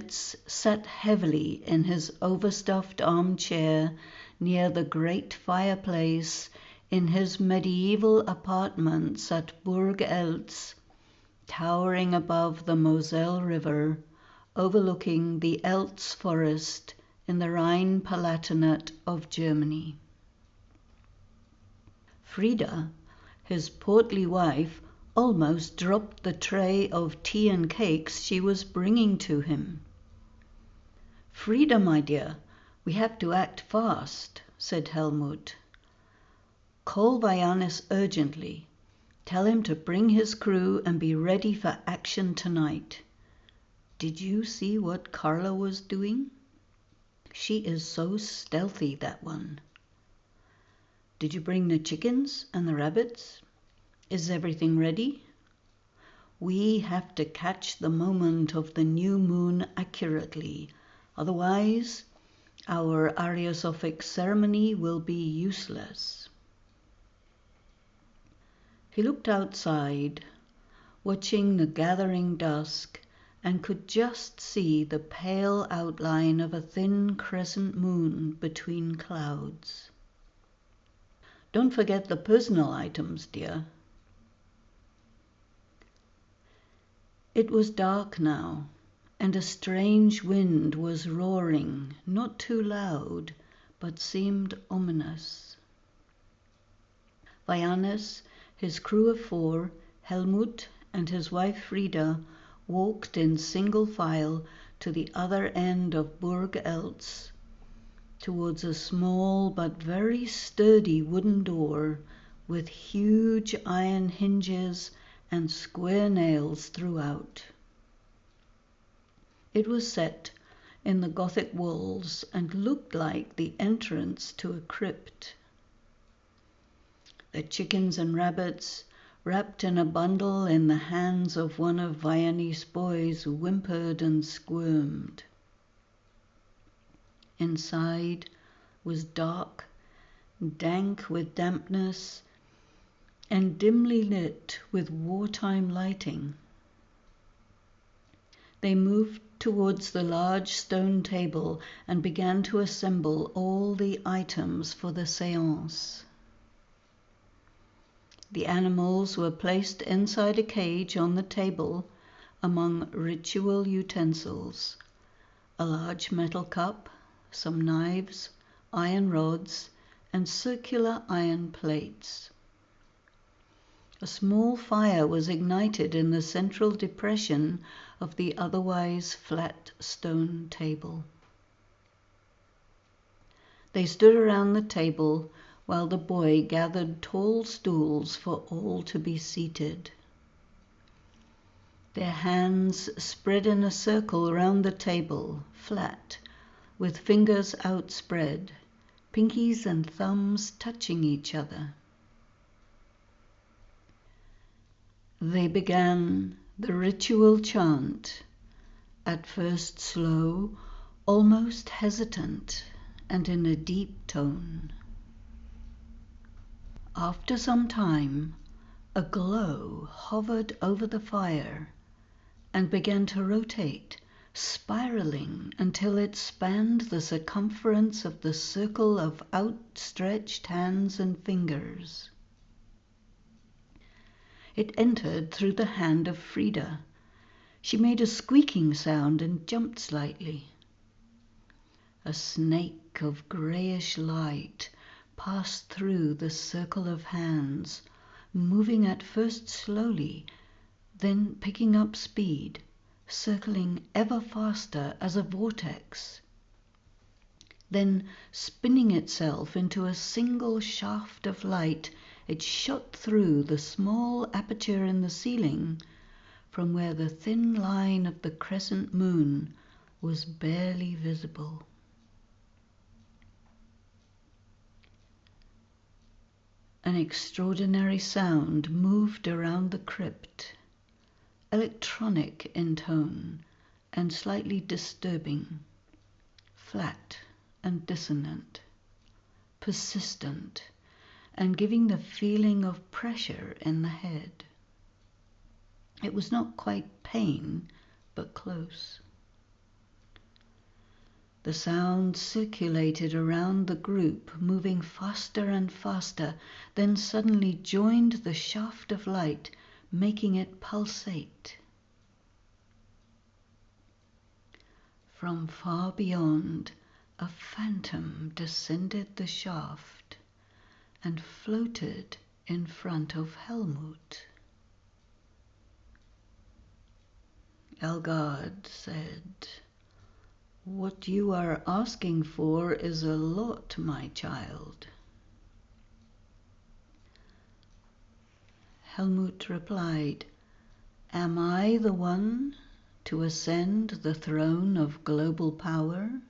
Fritz sat heavily in his overstuffed armchair near the great fireplace in his medieval apartments at Burg Eltz, towering above the Moselle River, overlooking the Eltz forest in the Rhine-Palatinate of Germany. Frida, his portly wife, almost dropped the tray of tea and cakes she was bringing to him. "Frida, my dear, we have to act fast," said Helmut. "Call Vianis urgently. Tell him to bring his crew and be ready for action tonight. Did you see what Carla was doing? She is so stealthy, that one. Did you bring the chickens and the rabbits? Is everything ready? We have to catch the moment of the new moon accurately. Otherwise, our Ariosophic ceremony will be useless." He looked outside, watching the gathering dusk, and could just see the pale outline of a thin crescent moon between clouds. "Don't forget the personal items, dear." It was dark now, and a strange wind was roaring, not too loud, but seemed ominous. Vianis, his crew of 4, Helmut, and his wife Frida walked in single file to the other end of Burg Eltz, towards a small but very sturdy wooden door with huge iron hinges and square nails throughout. It was set in the Gothic walls and looked like the entrance to a crypt. The chickens and rabbits, wrapped in a bundle in the hands of one of Vianney's boys, whimpered and squirmed. Inside was dark, dank with dampness, and dimly lit with wartime lighting. They moved towards the large stone table and began to assemble all the items for the séance. The animals were placed inside a cage on the table among ritual utensils: a large metal cup, some knives, iron rods, and circular iron plates. A small fire was ignited in the central depression of the otherwise flat stone table. They stood around the table while the boy gathered tall stools for all to be seated. Their hands spread in a circle round the table, flat, with fingers outspread, pinkies and thumbs touching each other. They began the ritual chant, at first slow, almost hesitant, and in a deep tone. After some time, a glow hovered over the fire and began to rotate, spiraling until it spanned the circumference of the circle of outstretched hands and fingers. It entered through the hand of Frida. She made a squeaking sound and jumped slightly. A snake of greyish light passed through the circle of hands, moving at first slowly, then picking up speed, circling ever faster as a vortex. Then, spinning itself into a single shaft of light, it shot through the small aperture in the ceiling from where the thin line of the crescent moon was barely visible. An extraordinary sound moved around the crypt, electronic in tone and slightly disturbing, flat and dissonant, persistent, and giving the feeling of pressure in the head. It was not quite pain, but close. The sound circulated around the group, moving faster and faster, then suddenly joined the shaft of light, making it pulsate. From far beyond, a phantom descended the shaft and floated in front of Helmut. Elgard said, "What you are asking for is a lot, my child." Helmut replied, "Am I the one to ascend the throne of global power?"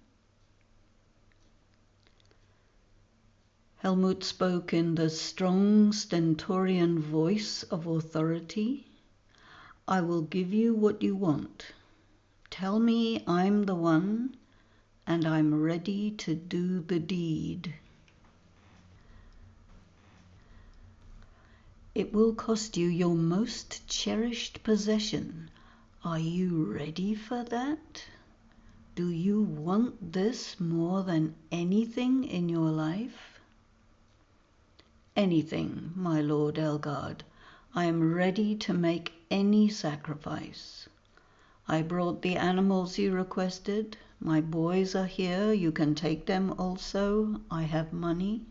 Helmut spoke in the strong stentorian voice of authority. "I will give you what you want. Tell me I'm the one, and I'm ready to do the deed. It will cost you your most cherished possession. Are you ready for that? Do you want this more than anything in your life?" "Anything, my Lord Elgard. I am ready to make any sacrifice. I brought the animals you requested. My boys are here. You can take them also. I have money."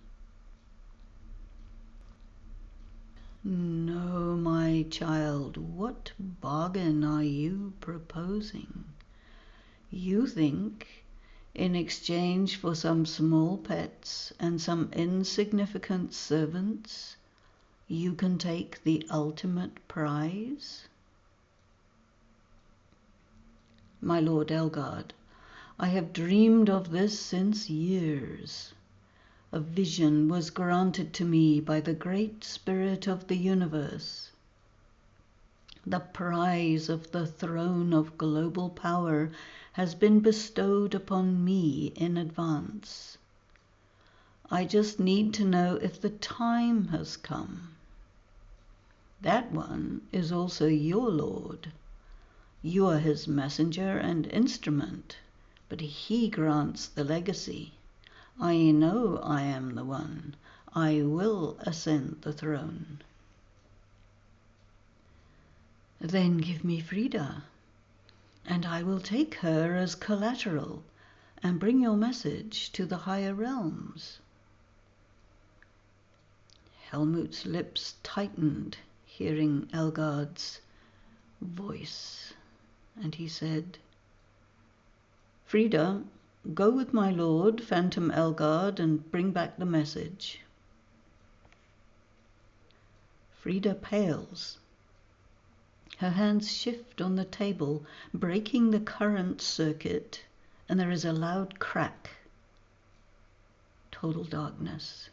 "No, my child. What bargain are you proposing? You think, in exchange for some small pets and some insignificant servants, you can take the ultimate prize?" "My Lord Elgard, I have dreamed of this since years. A vision was granted to me by the Great Spirit of the universe. The prize of the throne of global power has been bestowed upon me in advance. I just need to know if the time has come. That one is also your lord. You are his messenger and instrument, but he grants the legacy. I know I am the one. I will ascend the throne." "Then give me Frida, and I will take her as collateral and bring your message to the higher realms." Helmut's lips tightened, hearing Elgard's voice, and he said, "Frida, go with my lord, Phantom Elgard, and bring back the message." Frida pales. Her hands shift on the table, breaking the current circuit, and there is a loud crack. Total darkness.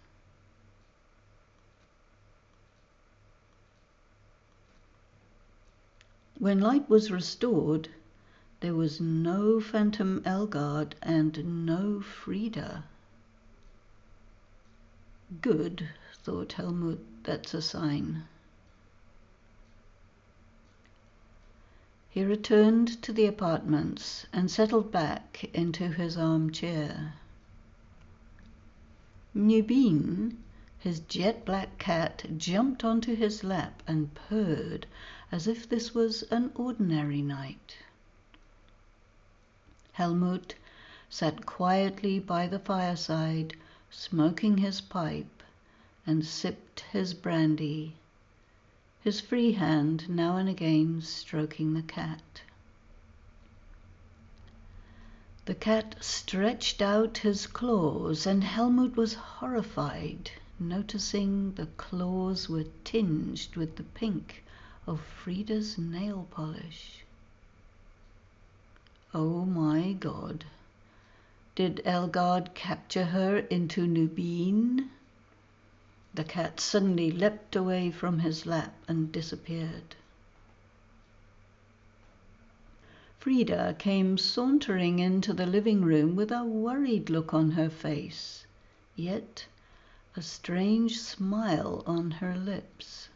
When light was restored, there was no Phantom Elgard and no Frida. "Good," thought Helmut, "that's a sign." He returned to the apartments and settled back into his armchair. Nubin, his jet-black cat, jumped onto his lap and purred as if this was an ordinary night. Helmut sat quietly by the fireside, smoking his pipe, and sipped his brandy, his free hand now and again stroking the cat. The cat stretched out his claws, and Helmut was horrified, noticing the claws were tinged with the pink of Frida's nail polish. Oh my God! Did Elgard capture her into Nubin? The cat suddenly leapt away from his lap and disappeared. Frida came sauntering into the living room with a worried look on her face, yet a strange smile on her lips.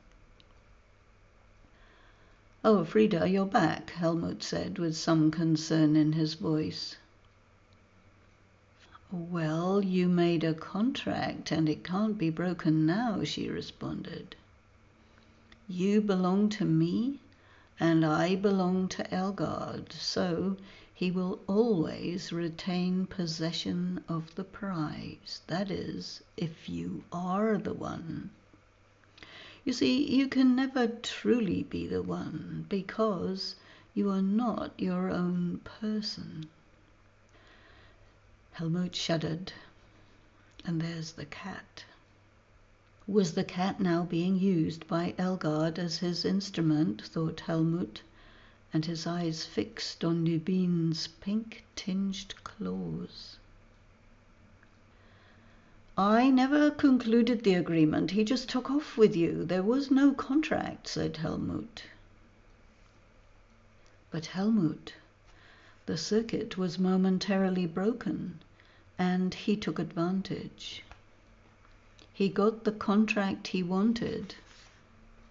"Oh, Frida, you're back," Helmut said with some concern in his voice. Well, you made a contract and it can't be broken now, she responded. You belong to me and I belong to Elgard, so he will always retain possession of the prize. That is, if you are the one. You see, you can never truly be the one because you are not your own person. Helmut shuddered. And there's the cat. Was the cat now being used by Elgard as his instrument, thought Helmut, and his eyes fixed on Nubine's pink-tinged claws. I never concluded the agreement. He just took off with you. There was no contract, said Helmut. But Helmut, the circuit was momentarily broken, and he took advantage. He got the contract he wanted,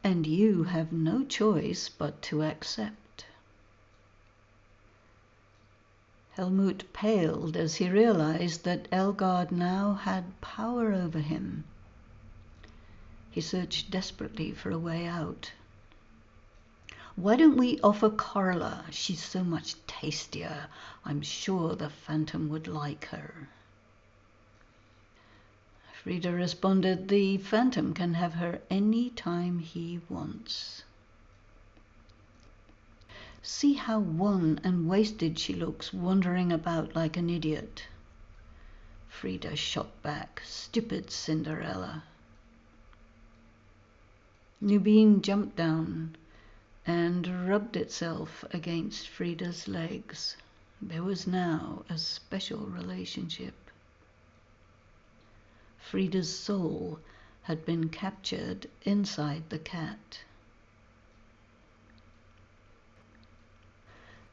and you have no choice but to accept. Helmut paled as he realized that Elgard now had power over him. He searched desperately for a way out. Why don't we offer Carla? She's so much tastier. I'm sure the Phantom would like her. Frida responded, the Phantom can have her any time he wants. See how wan and wasted she looks, wandering about like an idiot. Frida shot back, stupid Cinderella. Nubine jumped down and rubbed itself against Frida's legs. There was now a special relationship. Frida's soul had been captured inside the cat.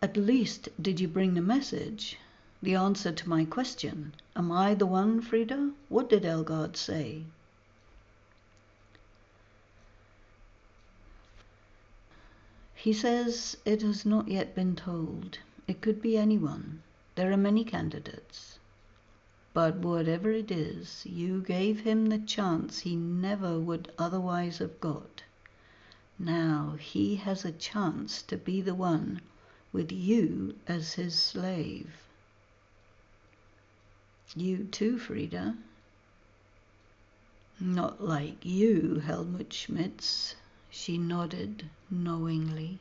At least did you bring the message? The answer to my question. Am I the one, Frida? What did Elgard say? He says it has not yet been told. It could be anyone. There are many candidates. But whatever it is, you gave him the chance he never would otherwise have got. Now he has a chance to be the one with you as his slave. You too, Frida. Not like you, Helmut Schmitz. She nodded knowingly.